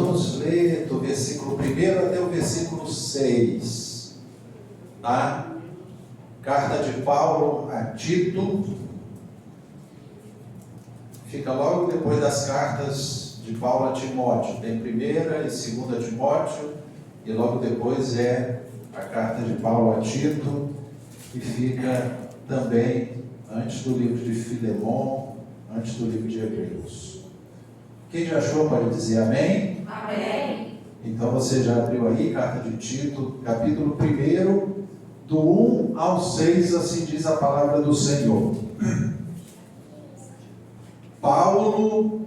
vamos ler do versículo 1 até o versículo 6, tá? Carta de Paulo a Tito, fica logo depois das cartas de Paulo a Timóteo. Tem 1ª e 2ª Timóteo, e logo depois é a carta de Paulo a Tito, que fica também antes do livro de Filemon, antes do livro de Hebreus. Quem já achou pode dizer amém? Amém. Então você já abriu aí, carta de Tito, capítulo 1, do 1 ao 6, assim diz a palavra do Senhor. Paulo,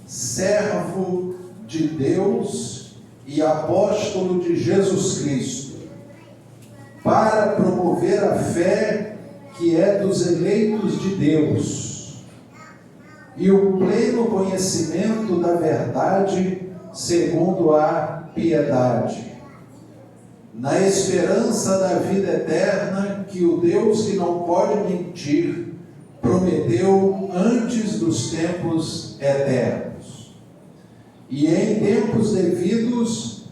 servo de Deus e apóstolo de Jesus Cristo, para promover a fé que é dos eleitos de Deus, e o pleno conhecimento da verdade segundo a piedade, na esperança da vida eterna que o Deus que não pode mentir prometeu antes dos tempos eternos, e em tempos devidos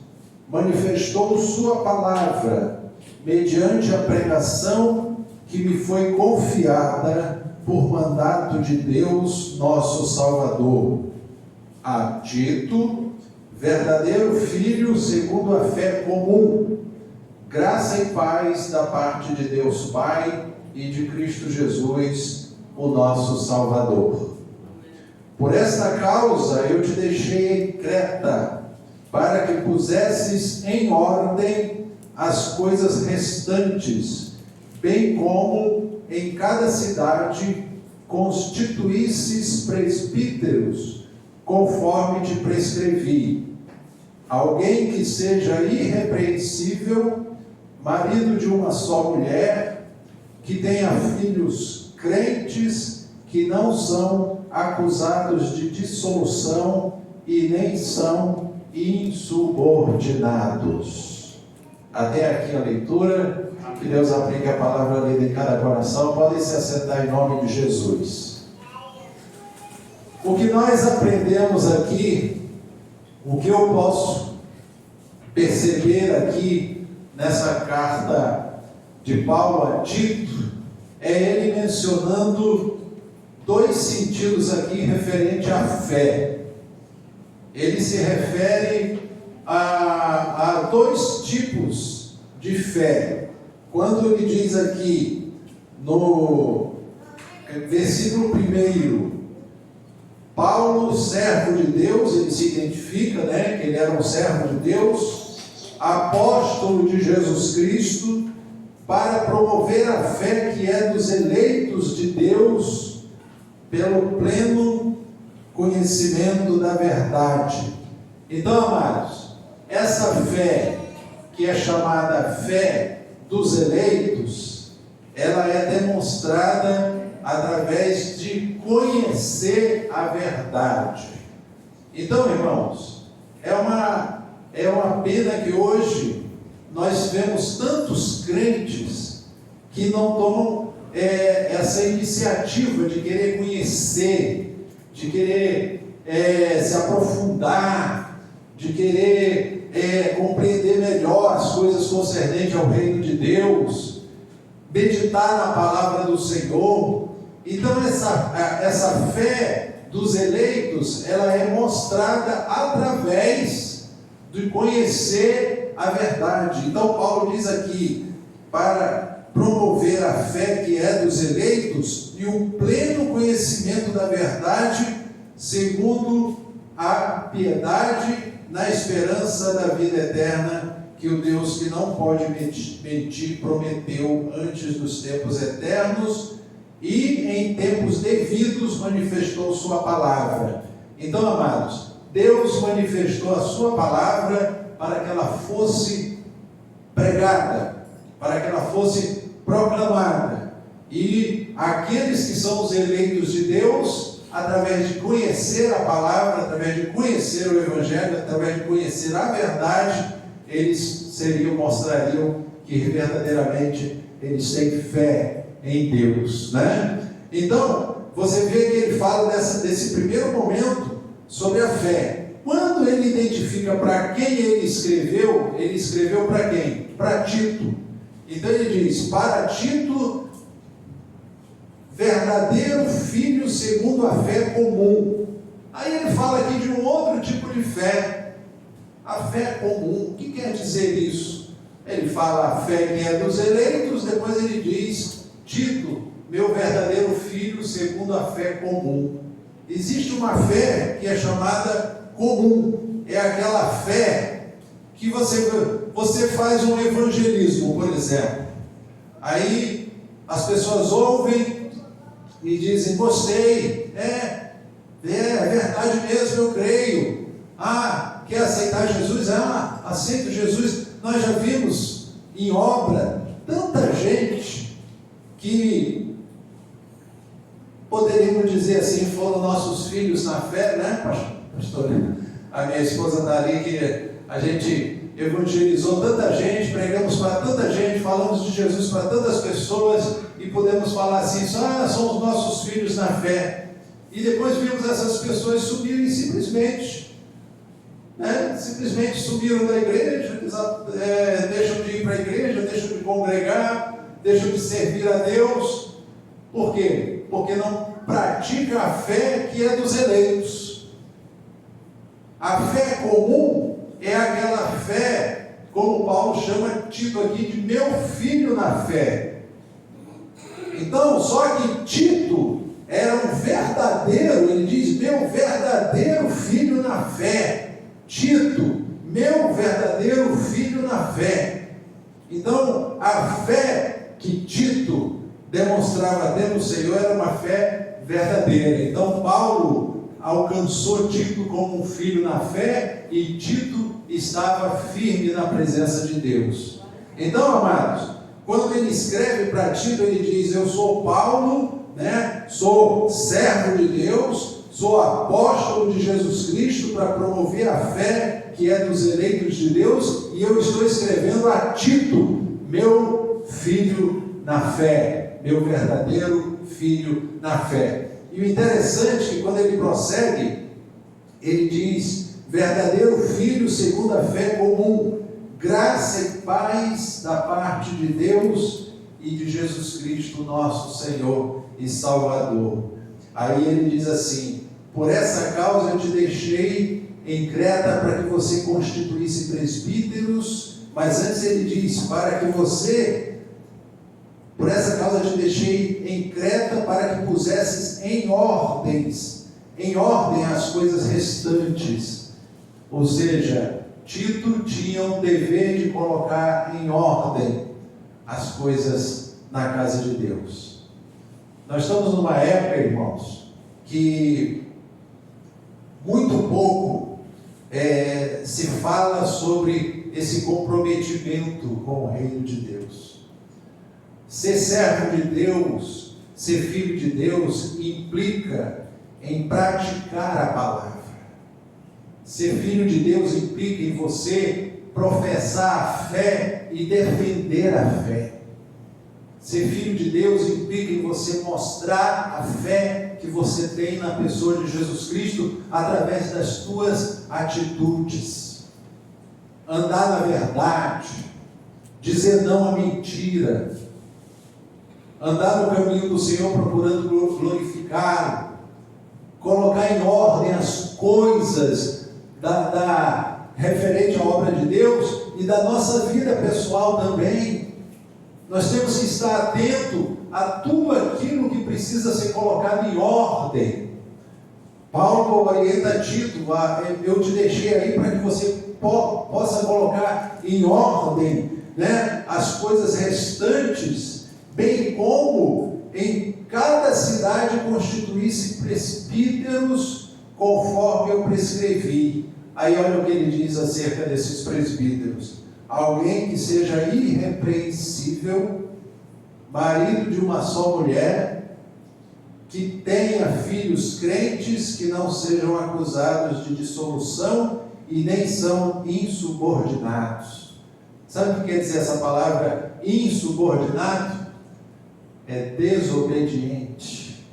manifestou sua palavra mediante a pregação que me foi confiada por mandato de Deus, nosso Salvador. A Tito, verdadeiro filho segundo a fé comum, graça e paz da parte de Deus Pai e de Cristo Jesus, o nosso Salvador. Por esta causa eu te deixei em Creta, para que pusesses em ordem as coisas restantes, bem como em cada cidade constituísses presbíteros, conforme te prescrevi. Alguém que seja irrepreensível, marido de uma só mulher, que tenha filhos crentes, que não são acusados de dissolução e nem são insubordinados. Até aqui a leitura. Que Deus aplique a palavra lida em cada coração. Podem se assentar em nome de Jesus. O que nós aprendemos aqui, o que eu posso perceber aqui nessa carta de Paulo a Tito, é ele mencionando dois sentidos aqui referente à fé. Ele se refere a dois tipos de fé. Quando ele diz aqui no versículo 1, Paulo, servo de Deus, ele se identifica, que ele era um servo de Deus, apóstolo de Jesus Cristo, para promover a fé que é dos eleitos de Deus, pelo pleno conhecimento da verdade. Então, amados, essa fé, que é chamada fé dos eleitos, ela é demonstrada através de conhecer a verdade. Então, irmãos, é uma pena que hoje nós vemos tantos crentes que não tomam essa iniciativa de querer conhecer, de querer se aprofundar, de querer compreender melhor as coisas concernentes ao reino de Deus, meditar na palavra do Senhor. Então essa fé dos eleitos, ela é mostrada através de conhecer a verdade. Então Paulo diz aqui, para promover a fé que é dos eleitos e o pleno conhecimento da verdade, segundo a piedade, na esperança da vida eterna, que o Deus que não pode mentir prometeu antes dos tempos eternos e em tempos devidos manifestou sua palavra. Então, amados, Deus manifestou a sua palavra para que ela fosse pregada, para que ela fosse proclamada, e aqueles que são os eleitos de Deus, através de conhecer a palavra, através de conhecer o Evangelho, através de conhecer a verdade, eles mostrariam que verdadeiramente eles têm fé em Deus, Então, você vê que ele fala desse primeiro momento sobre a fé. quando ele identifica para quem ele escreveu para quem? Para Tito. Então ele diz, para Tito, verdadeiro filho segundo a fé comum. Aí ele fala aqui de um outro tipo de fé, a fé comum. O que quer dizer isso? Ele fala a fé que é dos eleitos, depois ele diz, Tito, meu verdadeiro filho segundo a fé comum. Existe uma fé que é chamada comum, é aquela fé que você faz um evangelismo, por exemplo. Aí as pessoas ouvem e dizem, gostei, é verdade mesmo, eu creio. Quer aceitar Jesus? Aceito Jesus. Nós já vimos em obra tanta gente que poderíamos dizer assim, foram nossos filhos na fé, né, pastor? A minha esposa está ali, que a gente evangelizou tanta gente, pregamos para tanta gente, falamos de Jesus para tantas pessoas, e podemos falar assim, são os nossos filhos na fé. E depois vimos essas pessoas subirem simplesmente sumiram da igreja, deixam de ir para a igreja, deixam de congregar, deixam de servir a Deus. Por quê? Porque não pratica a fé que é dos eleitos. A fé comum é aquela fé, como Paulo chama Tito aqui, de meu filho na fé. Então, só que Tito era um verdadeiro, ele diz, meu verdadeiro filho na fé. Tito, meu verdadeiro filho na fé. Então, a fé que Tito demonstrava ter no Senhor era uma fé verdadeira. Então, Paulo alcançou Tito como um filho na fé, e Tito estava firme na presença de Deus. Então, amados, quando ele escreve para Tito, ele diz, eu sou Paulo, sou servo de Deus, sou apóstolo de Jesus Cristo para promover a fé que é dos eleitos de Deus, e eu estou escrevendo a Tito, meu filho na fé, meu verdadeiro filho na fé. E o interessante é que quando ele prossegue, ele diz, verdadeiro filho segundo a fé comum, graça e paz da parte de Deus e de Jesus Cristo, nosso Senhor e Salvador. Aí ele diz assim, por essa causa eu te deixei em Creta para que você constituísse presbíteros, mas antes ele diz, por essa causa eu te deixei em Creta para que pusesses em ordem as coisas restantes. Ou seja, Tito tinha o dever de colocar em ordem as coisas na casa de Deus. Nós estamos numa época, irmãos, que muito pouco se fala sobre esse comprometimento com o reino de Deus. Ser servo de Deus, ser filho de Deus, implica em praticar a palavra. Ser filho de Deus implica em você professar a fé e defender a fé. Ser filho de Deus implica em você mostrar a fé que você tem na pessoa de Jesus Cristo através das tuas atitudes. Andar na verdade, dizer não à mentira, andar no caminho do Senhor procurando glorificá-lo, colocar em ordem as coisas referente à obra de Deus e da nossa vida pessoal também. Nós temos que estar atento a tudo aquilo que precisa ser colocado em ordem. Paulo orienta Tito, eu te deixei aí para que você possa colocar em ordem as coisas restantes, bem como em cada cidade constituísse presbíteros conforme eu prescrevi. Aí olha o que ele diz acerca desses presbíteros: alguém que seja irrepreensível, marido de uma só mulher, que tenha filhos crentes, que não sejam acusados de dissolução e nem são insubordinados. Sabe o que quer dizer essa palavra insubordinado? É desobediente.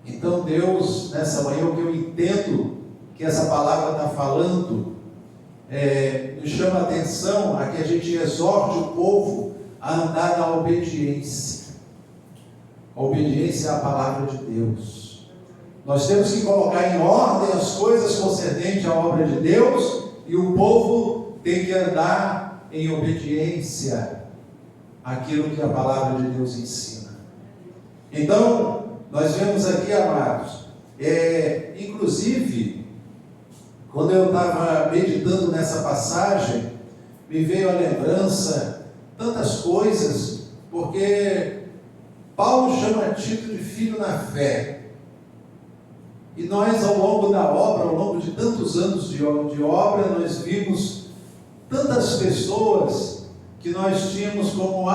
Então Deus, nessa manhã, o que eu entendo que essa palavra está falando, nos chama a atenção a que a gente exorte o povo a andar na obediência. A obediência à palavra de Deus. Nós temos que colocar em ordem as coisas concernentes à obra de Deus, e o povo tem que andar em obediência àquilo que a palavra de Deus ensina. Então, nós vemos aqui, amados, inclusive, quando eu estava meditando nessa passagem, me veio a lembrança tantas coisas, porque Paulo chama Tito de filho na fé. E nós, ao longo da obra, ao longo de tantos anos de obra, nós vimos tantas pessoas que nós tínhamos como,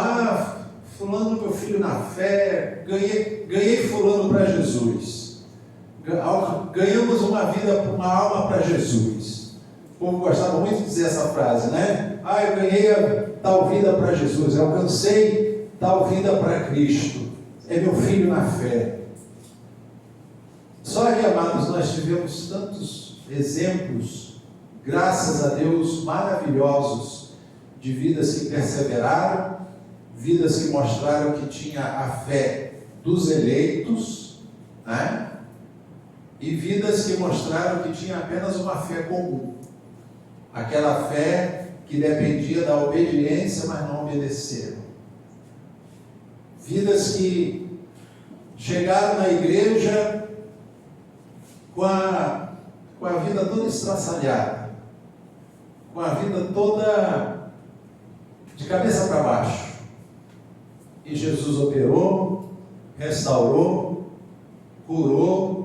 fulano meu filho na fé, ganhei fulano para Jesus. Ganhamos uma alma para Jesus. O povo gostava muito de dizer essa frase, né? Eu ganhei tal vida para Jesus, eu alcancei tal vida para Cristo. É meu filho na fé. Só que, amados, nós tivemos tantos exemplos, graças a Deus, maravilhosos, de vidas que perseveraram, vidas que mostraram que tinha a fé dos eleitos, né? E vidas que mostraram que tinha apenas uma fé comum, aquela fé que dependia da obediência, mas não obedeceram. Vidas que chegaram na igreja com a vida toda estraçalhada, com a vida toda de cabeça para baixo. E Jesus operou, restaurou, curou,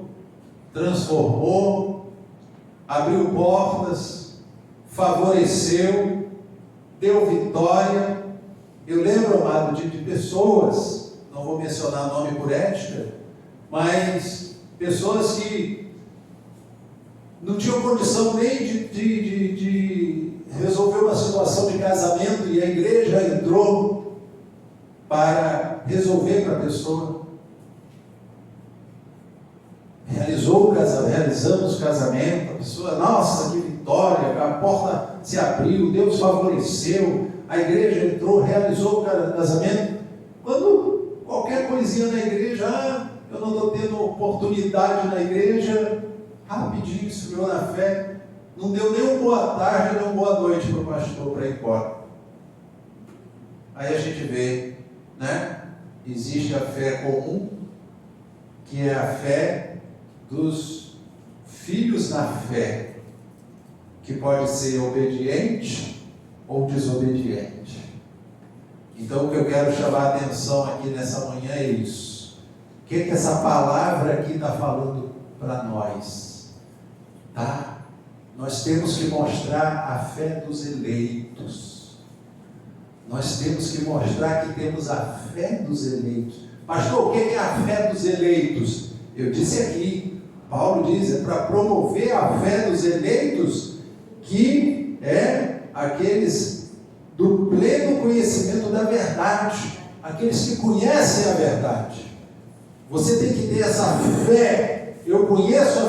transformou, abriu portas, favoreceu, deu vitória. Eu lembro, amado, de pessoas, não vou mencionar nome por ética, mas pessoas que não tinham condição nem de resolver uma situação de casamento, e a igreja entrou para resolver para a pessoa. Realizamos o casamento, a pessoa, nossa, que vitória, a porta se abriu, Deus favoreceu, a igreja entrou, realizou o casamento. Quando qualquer coisinha na igreja, eu não estou tendo oportunidade na igreja, rapidinho esfriou na fé, não deu nem uma boa tarde, nem uma boa noite para o pastor para ir embora. Aí a gente vê, né? Existe a fé comum, que é a fé dos filhos na fé, que pode ser obediente ou desobediente. Então, o que eu quero chamar a atenção aqui nessa manhã é isso. O que essa palavra aqui está falando para nós? Tá? Nós temos que mostrar a fé dos eleitos. Nós temos que mostrar que temos a fé dos eleitos. Pastor, o que é a fé dos eleitos? Eu disse aqui, Paulo diz, é para promover a fé dos eleitos, que é aqueles do pleno conhecimento da verdade, aqueles que conhecem a verdade. Você tem que ter essa fé. Eu conheço a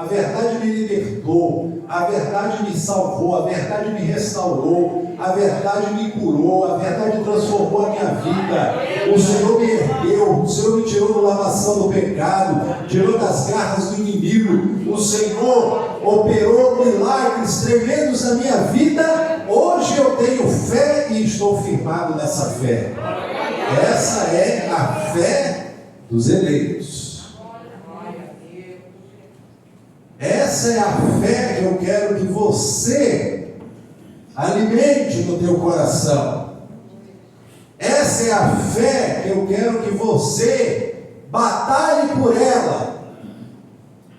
verdade me libertou, a verdade me salvou, a verdade me restaurou, a verdade me curou, a verdade transformou a minha vida. O Senhor me ergueu, o Senhor me tirou da lavação do pecado, tirou das garras do inimigo. O Senhor operou milagres tremendos na minha vida. Hoje eu tenho fé e estou firmado nessa fé. Essa é a fé dos eleitos. Essa é a fé que eu quero que você alimente no teu coração. Essa é a fé que eu quero que você batalhe por ela.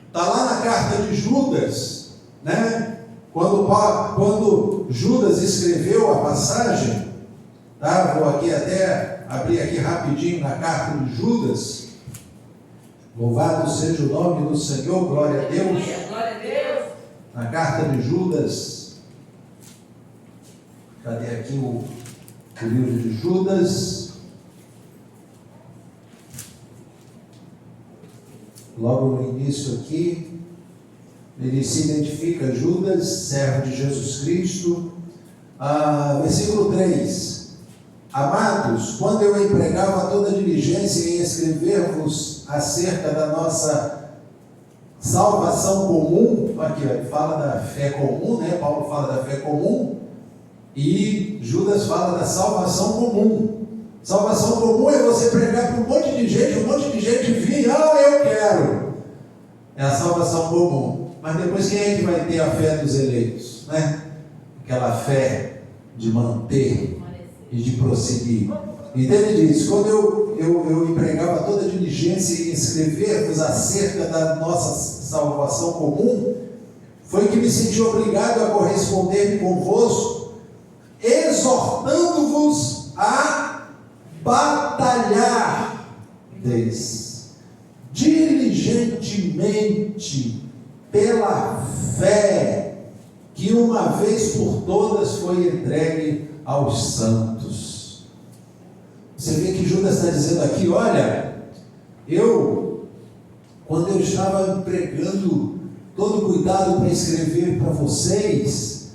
Está lá na carta de Judas, né? Quando Judas escreveu a passagem, tá? Vou aqui até abrir aqui rapidinho na carta de Judas. Louvado seja o nome do Senhor, glória a Deus. Glória a Deus. Na carta de Judas, cadê aqui o livro de Judas? Logo no início aqui, ele se identifica, Judas, servo de Jesus Cristo. Versículo 3. Amados, quando eu empregava toda diligência em escrever-vos acerca da nossa salvação comum, aqui fala da fé comum, né? Paulo fala da fé comum, e Judas fala da salvação comum. Salvação comum é você pregar para um monte de gente vir, eu quero. É a salvação comum. Mas depois quem é que vai ter a fé dos eleitos, né? Aquela fé de manter e de prosseguir. Então ele diz, quando eu empregava toda a diligência em escrever-vos acerca da nossa salvação comum, foi que me senti obrigado a corresponder convosco, exortando-vos a batalhar diligentemente pela fé que uma vez por todas foi entregue aos santos. Você vê que Judas está dizendo aqui, olha, quando eu estava empregando todo cuidado para escrever para vocês,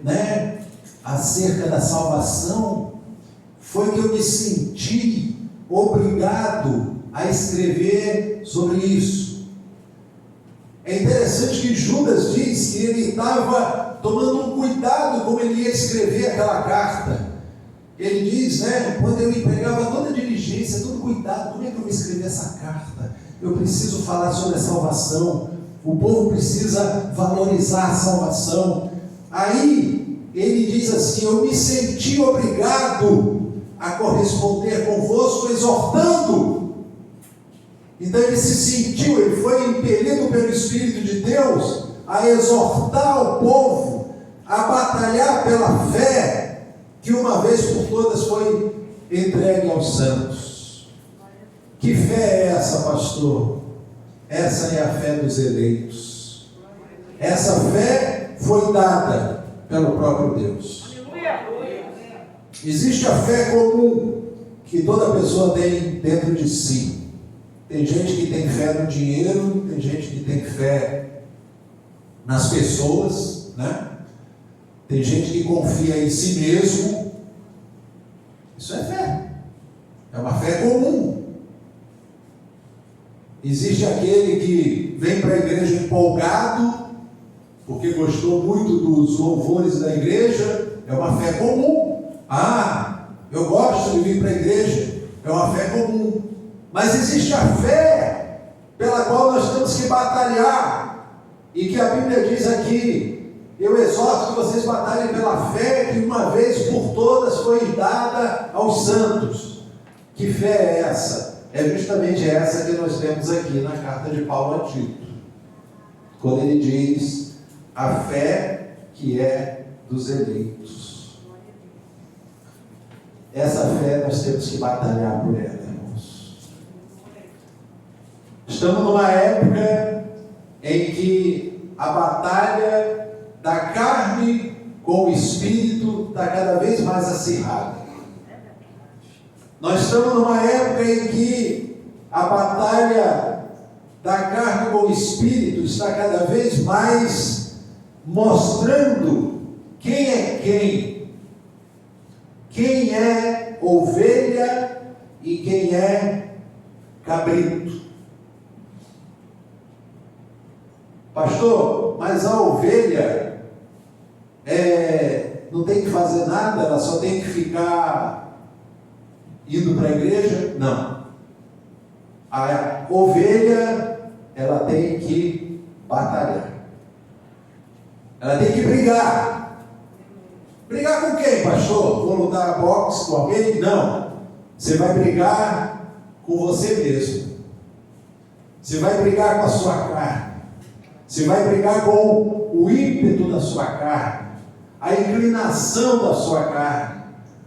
né, acerca da salvação, foi que eu me senti obrigado a escrever sobre isso. É interessante que Judas diz que ele estava tomando um cuidado como ele ia escrever aquela carta. Ele diz, né, quando eu empregava toda a diligência, todo cuidado, como é que eu vou escrever essa carta? Eu preciso falar sobre a salvação, o povo precisa valorizar a salvação. Aí ele diz assim, eu me senti obrigado a corresponder convosco, exortando. Então ele se sentiu, ele foi impelido pelo Espírito de Deus a exortar o povo a batalhar pela fé que uma vez por todas foi entregue aos santos. Que fé é essa, pastor? Essa é a fé dos eleitos. Essa fé foi dada pelo próprio Deus. Existe a fé comum que toda pessoa tem dentro de si. Tem gente que tem fé no dinheiro, tem gente que tem fé nas pessoas, né? Tem gente que confia em si mesmo. Isso é fé. É uma fé comum. Existe aquele que vem para a igreja empolgado, porque gostou muito dos louvores da igreja. É uma fé comum. Eu gosto de vir para a igreja. É uma fé comum. Mas existe a fé pela qual nós temos que batalhar, e que a Bíblia diz aqui, eu exorto que vocês batalhem pela fé que uma vez por todas foi dada aos santos. Que fé é essa? É justamente essa que nós temos aqui na carta de Paulo a Tito, quando ele diz a fé que é dos eleitos. Essa fé nós temos que batalhar por ela. Estamos numa época em que a batalha da carne com o espírito está cada vez mais acirrada. Nós estamos numa época em que a batalha da carne com o espírito está cada vez mais mostrando quem é quem é ovelha e quem é cabrito. Pastor, mas a ovelha não tem que fazer nada, ela só tem que ficar indo para a igreja? Não. A ovelha, ela tem que batalhar. Ela tem que brigar. Brigar com quem, pastor? Vou lutar boxe com alguém? Não. Você vai brigar com você mesmo. Você vai brigar com a sua carne. Você vai brigar com o ímpeto da sua carne, a inclinação da sua carne.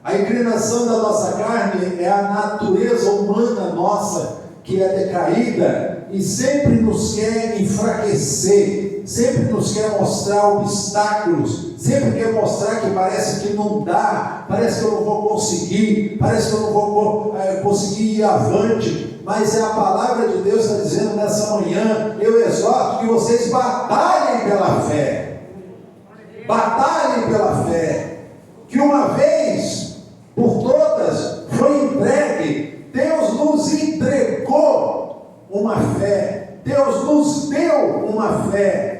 A inclinação da nossa carne é a natureza humana nossa, que é decaída e sempre nos quer enfraquecer, sempre nos quer mostrar obstáculos, sempre quer mostrar que parece que não dá, parece que eu não vou conseguir, parece que eu não vou conseguir ir avante, mas é a palavra de Deus que está dizendo nessa manhã, eu exorto que vocês batalhem pela fé, que uma vez por todas foi entregue, Deus nos entregou uma fé, Deus nos deu uma fé,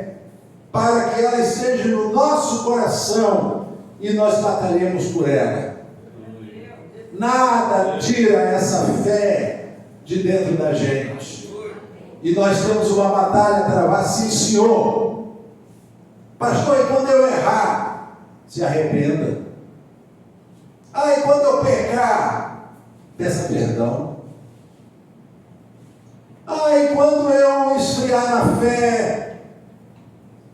para que ela esteja no nosso coração e nós batalhemos por ela. Nada tira essa fé de dentro da gente. E nós temos uma batalha a travar, sim, Senhor. Pastor, e quando eu errar, se arrependa. E quando eu pecar, peça perdão. E quando eu esfriar na fé,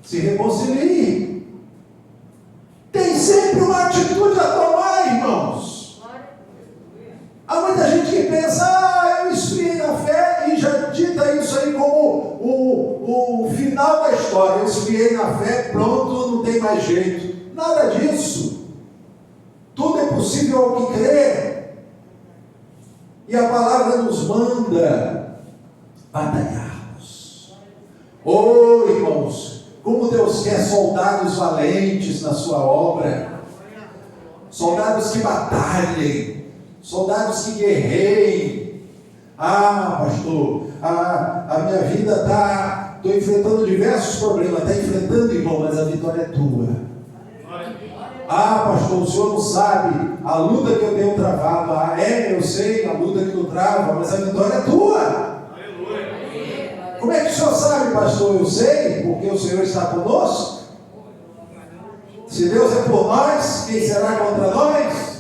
se reconcilie. Tem sempre uma atitude a tomar, irmãos. Há muita gente que pensa, eu esfriei na fé, e já dita isso aí como o final da história. Eu esfriei na fé, pronto, não tem mais jeito. Nada disso. Tudo é possível ao que crê. E a palavra nos manda batalharmos. Irmãos, como Deus quer soldados valentes na sua obra, soldados que batalhem, soldados que guerreiem. Pastor, a minha vida estou enfrentando diversos problemas, está enfrentando, irmão, mas a vitória é tua. Pastor, o senhor não sabe a luta que eu tenho travado. Eu sei a luta que tu trava, mas a vitória é tua. Como é que o senhor sabe, pastor? Eu sei, porque o Senhor está conosco. Se Deus é por nós, quem será contra nós?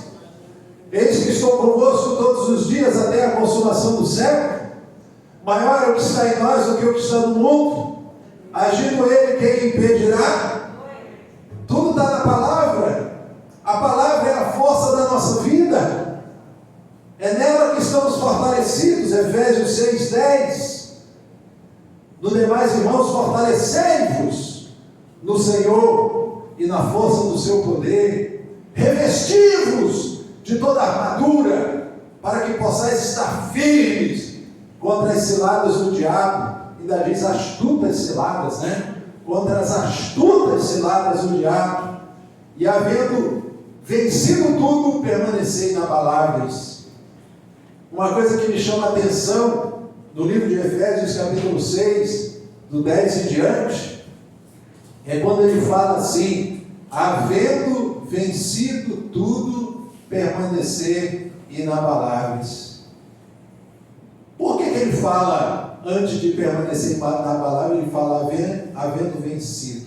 Eis que estou convosco todos os dias até a consumação do século. Maior é o que está em nós do que o que está no mundo. Agindo Ele, quem impedirá? Tudo está na palavra. A palavra é a força da nossa vida. É nela que estamos fortalecidos. Efésios 6:10. No demais, irmãos, fortalecei-vos no Senhor e na força do seu poder. Revesti-vos de toda a armadura, para que possais estar firmes contra as ciladas do diabo. Ainda diz astutas ciladas, né? Contra as astutas ciladas do diabo. E havendo vencido tudo, permanecei inabaláveis. Uma coisa que me chama a atenção no livro de Efésios, capítulo 6, do 10 em diante, é quando ele fala assim: havendo vencido tudo, permanecer inabaláveis. Por que ele fala, antes de permanecer inabalável, ele fala havendo vencido?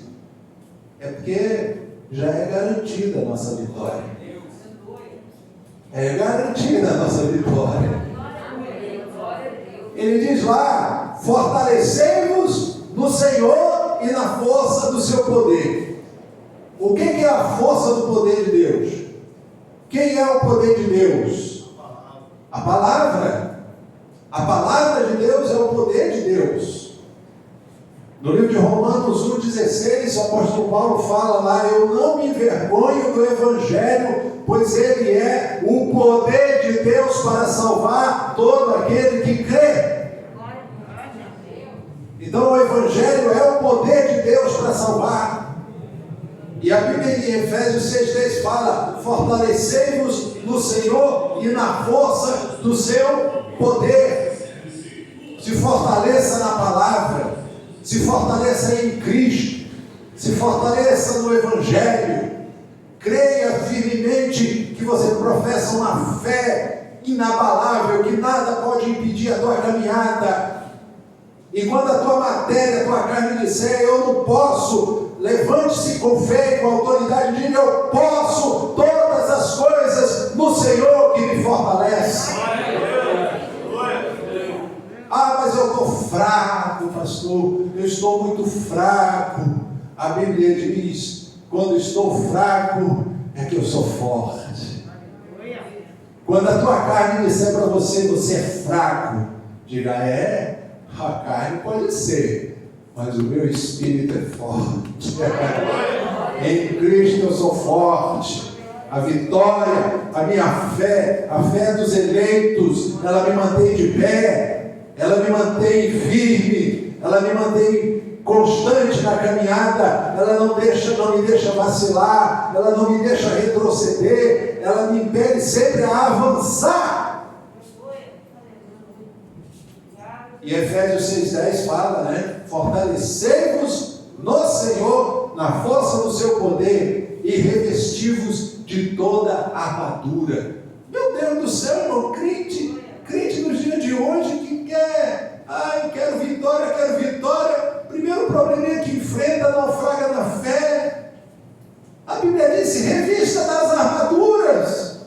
É porque já é garantida a nossa vitória. É garantida a nossa vitória. Ele diz lá: fortalecei-vos no Senhor e na força do seu poder. O que é a força do poder de Deus? Quem é o poder de Deus? A palavra. A palavra de Deus é o poder de Deus. No livro de Romanos 1,16, o apóstolo Paulo fala lá: eu não me envergonho do Evangelho, pois ele é o poder de Deus para salvar todo aquele que crê. Então o Evangelho é o poder de Deus para salvar. E a Bíblia em Efésios 6,10 fala: fortalecei-vos no Senhor e na força do seu poder. Se fortaleça na palavra, se fortaleça em Cristo, se fortaleça no Evangelho. Creia firmemente que você professa uma fé inabalável, que nada pode impedir a tua caminhada. E quando a tua matéria, a tua carne disser: eu não posso, levante-se com fé e com autoridade, diga: eu posso todas as coisas no Senhor que me fortalece. Mas eu estou fraco, pastor, eu estou muito fraco. A Bíblia diz: quando estou fraco, é que eu sou forte. Quando a tua carne disser para você: você é fraco, diga: a carne pode ser, mas o meu espírito é forte. Em Cristo eu sou forte. A vitória, a minha fé, a fé dos eleitos, ela me mantém de pé, ela me mantém firme, ela me mantém constante na caminhada, ela não me deixa vacilar, ela não me deixa retroceder, ela me impele sempre a avançar. E Efésios 6,10 fala, né? Fortalecei-vos no Senhor, na força do seu poder, e revesti-vos de toda a armadura. Meu Deus do céu, irmão, crente nos dias de hoje que quer, quero vitória. Primeiro probleminha que enfrenta, naufraga na fé. A Bíblia diz: revista das armaduras.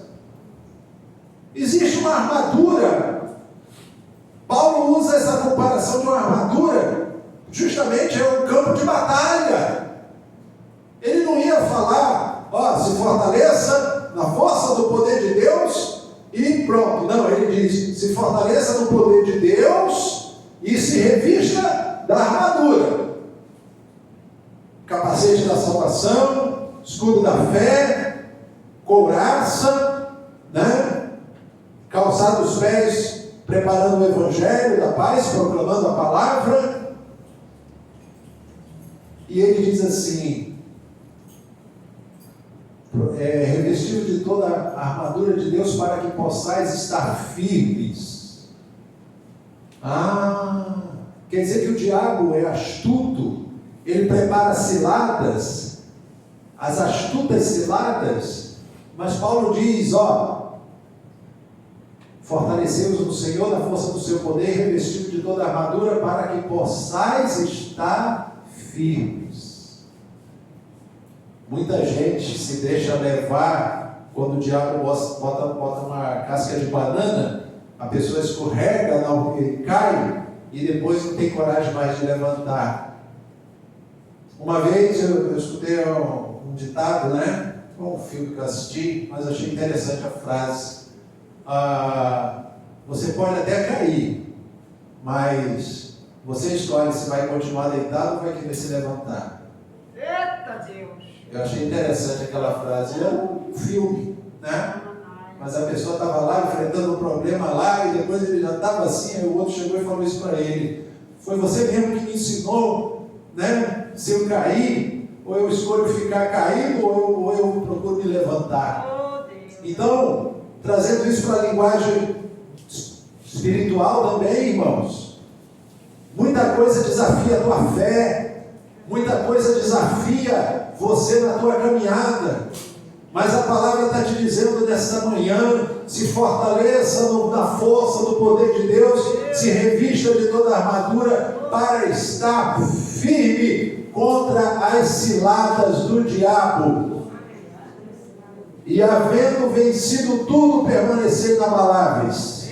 Existe uma armadura. Paulo usa essa comparação de uma armadura, justamente é um campo de batalha. Ele não ia falar, se fortaleça na força do poder de Deus e pronto. Não, ele diz: se fortaleça no poder de Deus e se revista da armadura. Capacete da salvação, escudo da fé, couraça, né? Calçado os pés, preparando o evangelho da paz, proclamando a palavra. E ele diz assim: revestido de toda a armadura de Deus para que possais estar firmes. Quer dizer que o diabo é astuto, ele prepara ciladas, as astutas ciladas, mas Paulo diz, fortalecei-vos no Senhor, na força do seu poder, revestido de toda a armadura, para que possais estar firmes. Muita gente se deixa levar, quando o diabo bota uma casca de banana, a pessoa escorrega, cai, e depois não tem coragem mais de levantar. Uma vez eu escutei um ditado, né? Um filme que eu assisti, mas achei interessante a frase. Você pode até cair, mas você escolhe se vai continuar deitado ou vai querer se levantar. Eita Deus! Eu achei interessante aquela frase. É um filme, né? Mas a pessoa estava lá enfrentando um problema lá, e depois ele já estava assim, aí o outro chegou e falou isso para ele: foi você mesmo que me ensinou, né? Se eu cair, ou eu escolho ficar caído, ou eu procuro me levantar. Então, trazendo isso para a linguagem espiritual também, irmãos, muita coisa desafia a tua fé, muita coisa desafia você na tua caminhada. Mas a palavra está te dizendo nesta manhã: se fortaleça na força do poder de Deus, se revista de toda a armadura para estar firme contra as ciladas do diabo. E havendo vencido tudo, permanecer inabaláveis.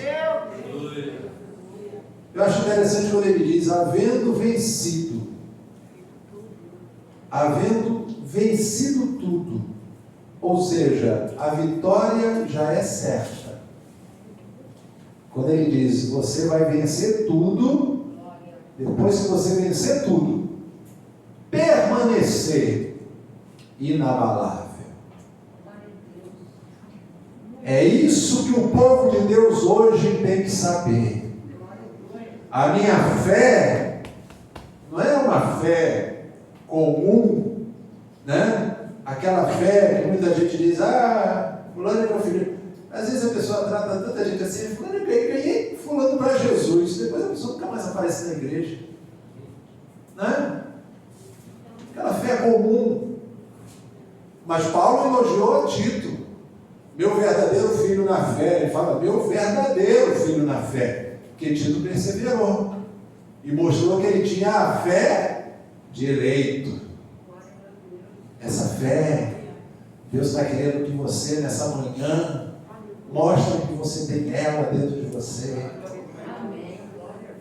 Eu acho interessante quando ele diz: havendo vencido tudo. Ou seja, a vitória já é certa. Quando ele diz: você vai vencer tudo, depois que você vencer tudo, permanecer inabalável. É isso que o povo de Deus hoje tem que saber. A minha fé não é uma fé comum, né? Aquela fé que muita gente diz: fulano é meu filho. Às vezes a pessoa trata tanta gente assim: fulano, eu ganhei fulano para Jesus. Depois a pessoa nunca mais aparece na igreja, né? Aquela fé comum. Mas Paulo elogiou a Tito: meu verdadeiro filho na fé. Ele fala: meu verdadeiro filho na fé, porque Tito perseverou e mostrou que ele tinha a fé de eleito. Essa fé, Deus está querendo que você, nessa manhã, mostre que você tem ela dentro de você.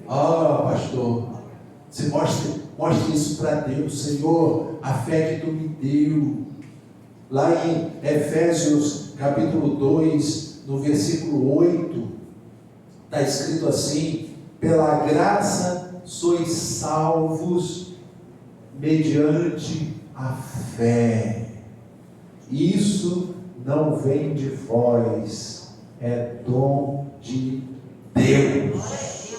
Pastor, você mostre isso para Deus. Senhor, a fé que tu me deu. Lá em Efésios capítulo 2, no versículo 8, está escrito assim: pela graça sois salvos mediante a fé. Isso não vem de vós, é dom de Deus.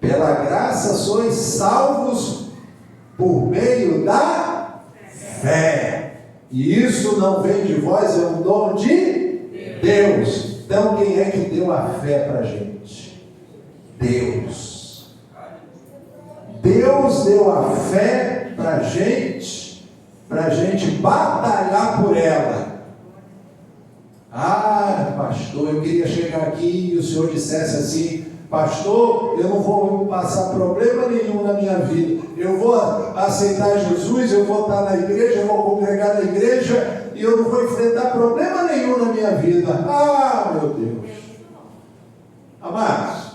Pela graça sois salvos por meio da fé. E isso não vem de vós, é um dom de Deus. Então quem é que deu a fé para a gente? Deus. Deus deu a fé para a gente batalhar por ela. Ah, pastor, eu queria chegar aqui e o senhor dissesse assim: pastor, eu não vou passar problema nenhum na minha vida, eu vou aceitar Jesus, eu vou estar na igreja, eu vou congregar na igreja e eu não vou enfrentar problema nenhum na minha vida. Ah, meu Deus! Amados,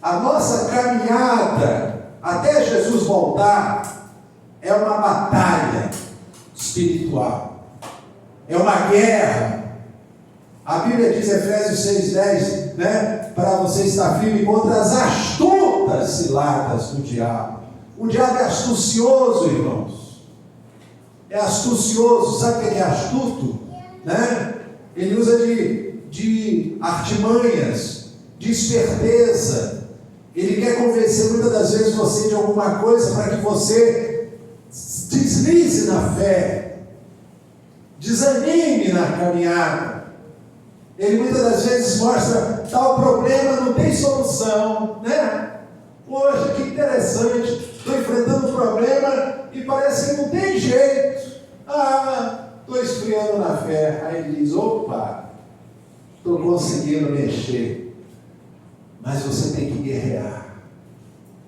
a nossa caminhada até Jesus voltar é uma batalha espiritual, é uma guerra. A Bíblia diz, Efésios 6,10, né? Para você estar firme contra as astutas ciladas do diabo. O diabo é astucioso, irmãos. É astucioso. Sabe o que é astuto? Né? Ele usa de artimanhas, de esperteza. Ele quer convencer muitas das vezes você de alguma coisa para que você deslize na fé, desanime na caminhada. Ele muitas das vezes mostra: tal problema não tem solução, né? Poxa, que interessante, estou enfrentando um problema e parece que não tem jeito. Ah, estou esfriando na fé. Aí ele diz: opa, estou conseguindo mexer. Mas você tem que guerrear.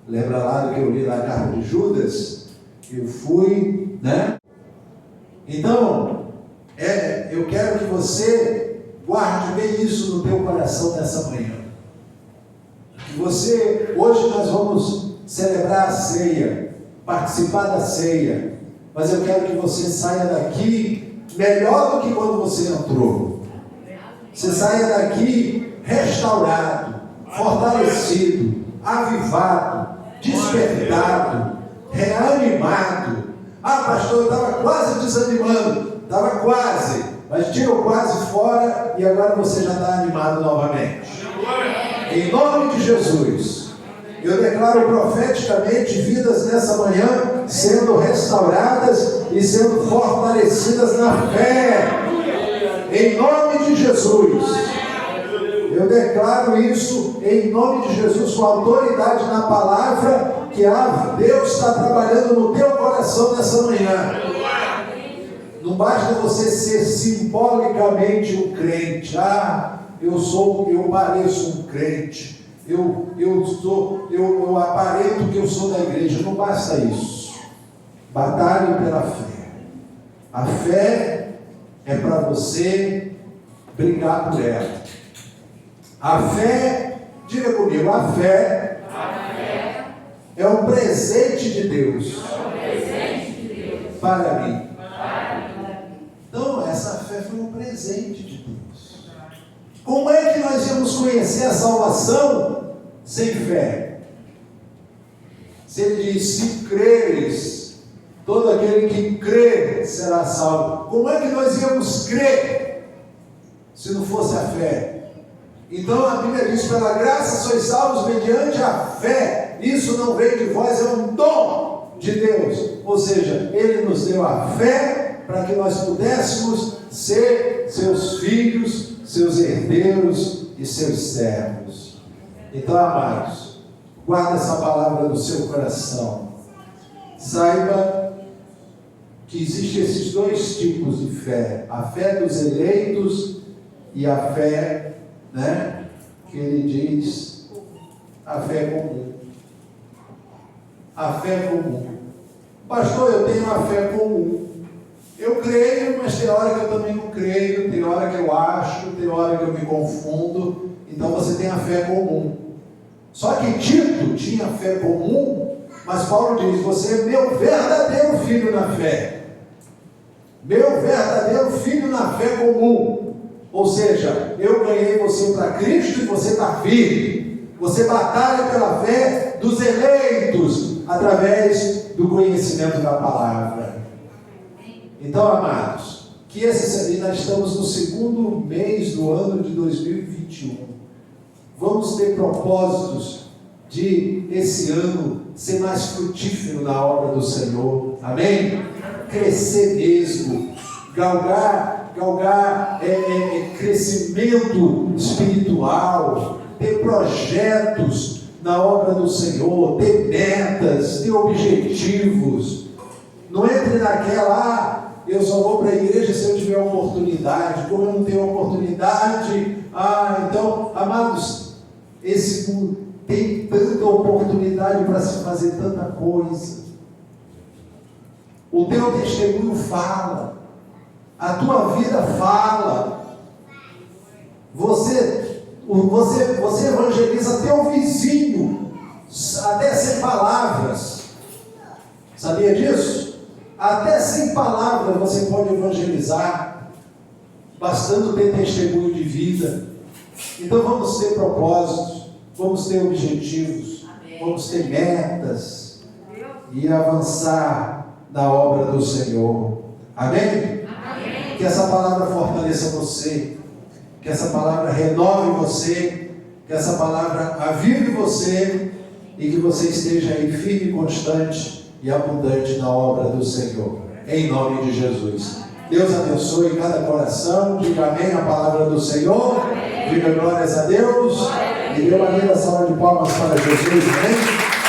Lembra lá do que eu li na carta de Judas? Eu fui, né? Então, eu quero que você guarde bem isso no teu coração nessa manhã. Que você, hoje nós vamos celebrar a ceia, participar da ceia, mas eu quero que você saia daqui melhor do que quando você entrou. Você saia daqui restaurado, fortalecido, avivado, despertado, reanimado. Ah, pastor, eu estava quase desanimando, estava quase. Mas tira o quase fora e agora você já está animado novamente. Em nome de Jesus, eu declaro profeticamente vidas nessa manhã sendo restauradas e sendo fortalecidas na fé. Em nome de Jesus. Eu declaro isso em nome de Jesus, com autoridade na palavra, que Deus está trabalhando no teu coração nessa manhã. Não basta você ser simbolicamente um crente. Ah, eu pareço um crente. Eu aparento que eu sou da igreja. Não basta isso. Batalhe pela fé. A fé é para você brigar por ela. A fé, diga comigo, a fé é um presente de Deus para mim. Então, essa fé foi um presente de Deus. Como é que nós íamos conhecer a salvação sem fé? Se ele diz: se creres, todo aquele que crê será salvo. Como é que nós íamos crer se não fosse a fé? Então a Bíblia diz: pela graça sois salvos mediante a fé. Isso não vem de vós, é um dom de Deus. Ou seja, Ele nos deu a fé para que nós pudéssemos ser seus filhos, seus herdeiros e seus servos. Então, amados, guarda essa palavra no seu coração. Saiba que existem esses dois tipos de fé: a fé dos eleitos e a fé, né, que ele diz, a fé comum. A fé comum. Pastor, eu tenho a fé comum. Eu creio, mas tem hora que eu também não creio, tem hora que eu acho, tem hora que eu me confundo. Então você tem a fé comum. Só que Tito tinha fé comum, mas Paulo diz: você é meu verdadeiro filho na fé. Meu verdadeiro filho na fé comum. Ou seja, eu ganhei você para Cristo e você está firme. Você batalha pela fé dos eleitos, através do conhecimento da palavra. Então, amados, que nós estamos no segundo mês do ano de 2021. Vamos ter propósitos de esse ano ser mais frutífero na obra do Senhor. Amém? Crescer mesmo, galgar crescimento espiritual, ter projetos na obra do Senhor, ter metas, ter objetivos. Não entre naquela, eu só vou para a igreja se eu tiver oportunidade. Como eu não tenho oportunidade, então, amados, esse mundo tem tanta oportunidade para se fazer tanta coisa. O teu testemunho fala, a tua vida fala. Você evangeliza teu vizinho, até sem palavras. Sabia disso? Até sem palavras você pode evangelizar, bastando ter testemunho de vida. Então vamos ter propósitos, vamos ter objetivos, vamos ter metas e avançar na obra do Senhor. Amém? Amém? Que essa palavra fortaleça você, que essa palavra renove você, que essa palavra avive você e que você esteja aí firme e constante e abundante na obra do Senhor, em nome de Jesus. Deus abençoe cada coração. Diga amém a palavra do Senhor. Amém. Diga glórias a Deus. E dê uma linda salva de palmas para Jesus. Amém?